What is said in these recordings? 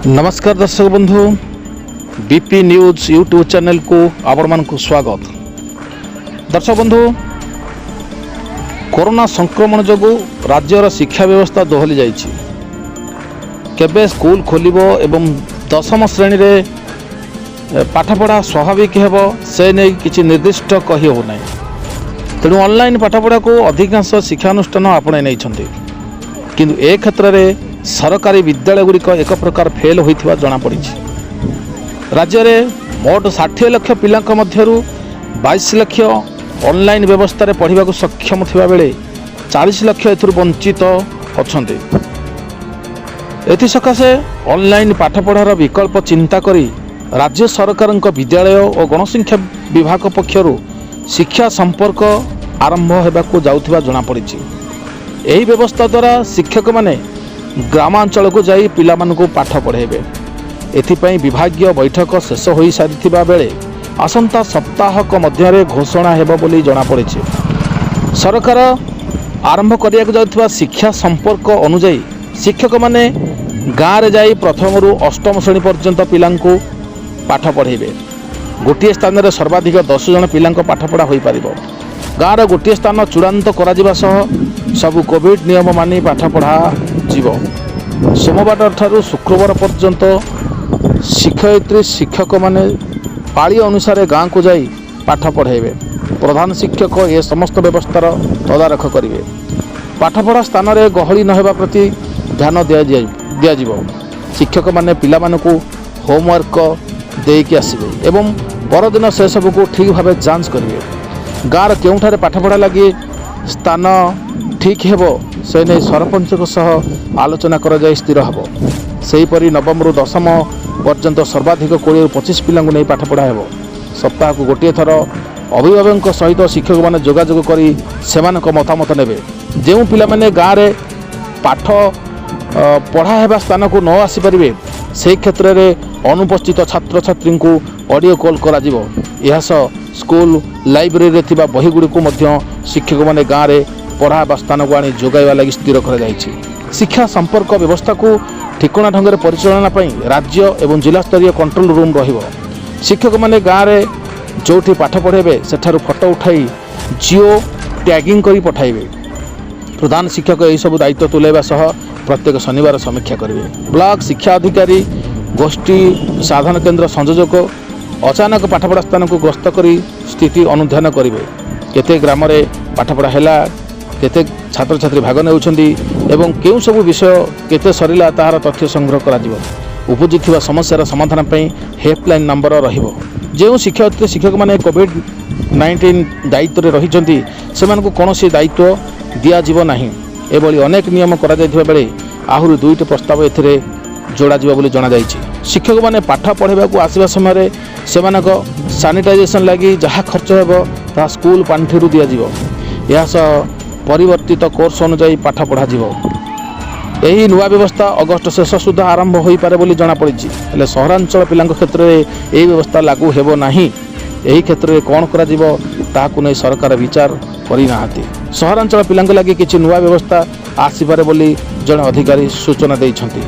नमस्कार दर्शक बंधु बीपी न्यूज यूट्यूब चैनल को आपण को स्वागत। दर्शक बंधु कोरोना संक्रमण जोगु राज्यर शिक्षा व्यवस्था दोहली जाइछि। केबे स्कूल खोलिबो एवं दशम श्रेणी रे पाठपढ़ा स्वाभाविक हेबो से नै किछि निर्दिष्ट कहि हो नै। तेणु ऑनलाइन पाठपढ़ा को अधिकांश शिक्षानुष्ठान आपणे नै छथि, किंतु ए क्षेत्र में सरकारी विद्यालय गुड़िक एक प्रकार फेल होइथिबा जणा पड़िछि। राज्य में मोट 60 लाख पिला मध्यरु 22 लाख ऑनलाइन व्यवस्था रे पढ़िबा को सक्षम थिबा बेले 40 लाख एथुर वंचित अछन्ते। एथि सकाशे ऑनलाइन पाठपढ़ार विकल्प चिंता करी राज्य सरकारक विद्यालय और गणशिक्षा विभाग पक्षरु शिक्षा संपर्क आरंभ हेबाकू जाउथिबा जणा पड़िछि। एही व्यवस्था द्वारा शिक्षक माने ग्रामांचल को जाई पिला मानकू पाठ पढ़ेबे। एथिपाई विभागीय बैठक शेष हो सारिथिबा बेले आसंता सप्ताहक मध्यरे घोषणा हेबो बोली जणा पड़िछि। सरकार आरंभ करिया जाउथिबा शिक्षा संपर्क अनुसार शिक्षक माने गाँव रे जाई प्रथम रु अष्टम श्रेणी पर्यंत पिलांकू पाठ पढ़ेबे। गोटे स्थान में सर्वाधिक 10 जन पिलांको पाठपढ़ा हो पारिबो। गाँव गोटे स्थान चूड़ांत करा सह सबु कोविड नियम मानि पाठपढ़ा जीव। सोमवार ठारू शुक्रवार पर्यंत शिक्षयित्री शिक्षक माने पाली अनुसार गाँ को जाई पाठ पढ़ेबे। प्रधान शिक्षक ये समस्त व्यवस्थार तदारख करेंगे। पाठपढ़ा स्थान में गहली न हेबा प्रति ध्यान दिया जिवो। शिक्षक माने पिला मानकू होमवर्क देकी आसबे एवं परदिन से सब को ठीक भाव जांच करेंगे। गाँव केउठारे पाठपढ़ा लगी स्थान ठीक हेबो से नहीं सरपंच सह आलोचना कर जाय स्थिर हेबो। सेहीपरि नवम रु दशम पर्यंत सर्वाधिक 20-25 पिला नहीं पाठपढ़ा हेबो। सप्ताह को गोटे थर अभिभावक सहित शिक्षक माने जोगाजोग करी सेमानक मतामत नेबे। जेउ पिला माने गाँव रे पाठ पढ़ा हेबा स्थान को न आसी परिबे से क्षेत्र में अनुपस्थित छात्र छात्री को ऑडियो कॉल करा जिवो। यह स्कूल लाइब्रेरी रे थिबा बही गुडी को मध्य शिक्षक माने गाँव रे पढ़ा स्थान को आनी जोगाइवा लगी स्थिर कर जाइछि। शिक्षा संपर्क व्यवस्था को ठिकणा ढंग से परिचालना पई राज्य एवं जिला स्तरीय कंट्रोल रूम रहिबो। शिक्षक माने गाँव रे जोठी पाठ पढ़ेबे सेठारु फोटो उठाई जियो टैगिंग करी पठाइबे। प्रधान शिक्षक यही सब दायित्व तुलाइबा सह प्रत्येक शनिवार समीक्षा करेंगे। ब्लॉक शिक्षा अधिकारी गोष्ठी साधन केन्द्र संयोजक अचानक पाठपढ़ा स्थान को गस्त करी स्थिति अनुध्यान करेंगे। केते ग्राम रे पाठपढ़ा हैला, केते छात्र छात्री भाग नेउछंदी एवं केउ सब विषय केते सरिला ताहार तथ्य संग्रह करा जिवो। उपजिथिबा समस्यार समाधान पई हेल्पलाइन नंबर रहिबो। जेउ शिक्षक माने कोविड-19 दायित्व रे रहिचंदी सेमान को कोनोसी दायित्व दिया जिवो नाही। एभली अनेक नियम करा जायथिबा बेले आहुरी 2टी प्रस्ताव एथिरे जोड़ा जिवो बोली जणा जायछि। शिक्षक माने पाठ पढ़ेबा को आसीबा समय रे सेमानक सैनिटाइजेशन लागि जहा खर्च हेबो ता स्कूल पांठिरु दिया जिवो। या परिवर्तित कोर्स अनुसार पाठ पढ़ा जीव। यही नुआ व्यवस्था अगस्ट शेष सुधा आरंभ हो पारे बोली जना पड़िछि। हेले सहरांचल पिलांक क्षेत्र में यही व्यवस्था लागू हेबो नाही। यही क्षेत्र में कौन करा जीव ताकू नहीं सरकार विचार करि नाहांती। सहरांचल पिलांक लागि किछि नुआ व्यवस्था आसीपारे बोली जने अधिकारी सूचना दैछंती।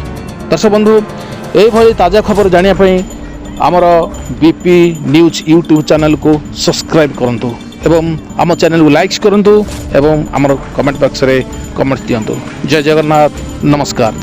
दर्शक बंधु एही भली ताजा खबर जानिया पई हमर बीपी न्यूज यूट्यूब चैनल को सब्सक्राइब करंतु एवं आम चैनल को लाइक करंतु एवं आमर कमेंट बॉक्स रे कमेंट दियंतु। जय जगन्नाथ, नमस्कार।